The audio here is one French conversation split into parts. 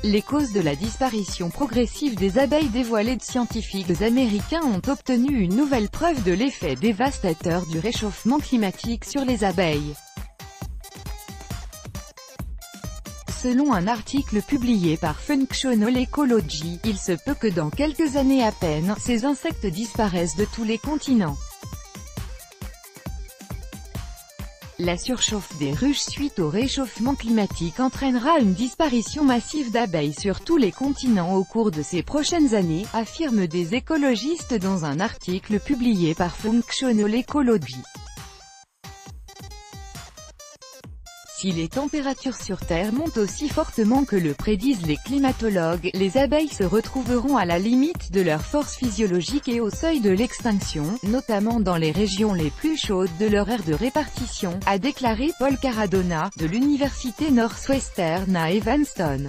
Les causes de la disparition progressive des abeilles dévoilées de scientifiques américains ont obtenu une nouvelle preuve de l'effet dévastateur du réchauffement climatique sur les abeilles. Selon un article publié par Functional Ecology, il se peut que dans quelques années à peine, ces insectes disparaissent de tous les continents. La surchauffe des ruches suite au réchauffement climatique entraînera une disparition massive d'abeilles sur tous les continents au cours de ces prochaines années, affirment des écologistes dans un article publié par Functional Ecology. Si les températures sur Terre montent aussi fortement que le prédisent les climatologues, les abeilles se retrouveront à la limite de leur force physiologique et au seuil de l'extinction, notamment dans les régions les plus chaudes de leur aire de répartition, a déclaré Paul Caradona, de l'université Northwestern à Evanston.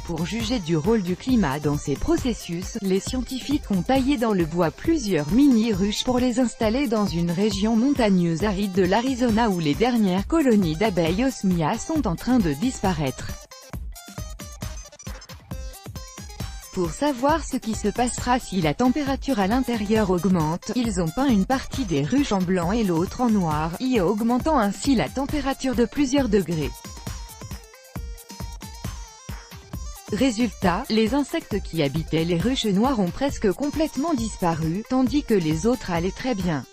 Pour juger du rôle du climat dans ces processus, les scientifiques ont taillé dans le bois plusieurs mini-ruches pour les installer dans une région montagneuse aride de l'Arizona où les dernières colonies d'abeilles osmia sont en train de disparaître. Pour savoir ce qui se passera si la température à l'intérieur augmente, ils ont peint une partie des ruches en blanc et l'autre en noir, y augmentant ainsi la température de plusieurs degrés. Résultat, les insectes qui habitaient les ruches noires ont presque complètement disparu, tandis que les autres allaient très bien.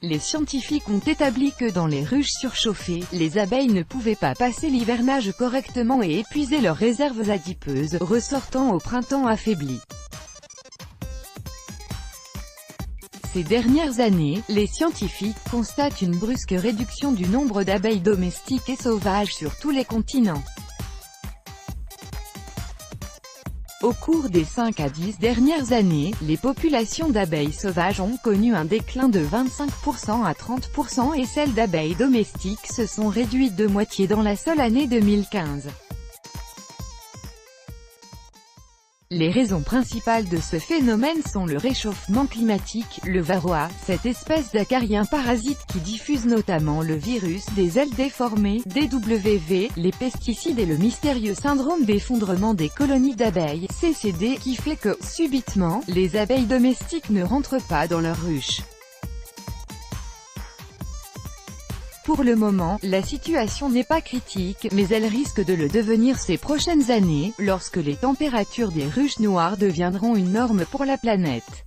Les scientifiques ont établi que dans les ruches surchauffées, les abeilles ne pouvaient pas passer l'hivernage correctement et épuiser leurs réserves adipeuses, ressortant au printemps affaiblies. Ces dernières années, les scientifiques constatent une brusque réduction du nombre d'abeilles domestiques et sauvages sur tous les continents. Au cours des 5 à 10 dernières années, les populations d'abeilles sauvages ont connu un déclin de 25% à 30% et celles d'abeilles domestiques se sont réduites de moitié dans la seule année 2015. Les raisons principales de ce phénomène sont le réchauffement climatique, le varroa, cette espèce d'acarien parasite qui diffuse notamment le virus des ailes déformées, DWV, les pesticides et le mystérieux syndrome d'effondrement des colonies d'abeilles, CCD, qui fait que, subitement, les abeilles domestiques ne rentrent pas dans leurs ruches. Pour le moment, la situation n'est pas critique, mais elle risque de le devenir ces prochaines années, lorsque les températures des ruches noires deviendront une norme pour la planète.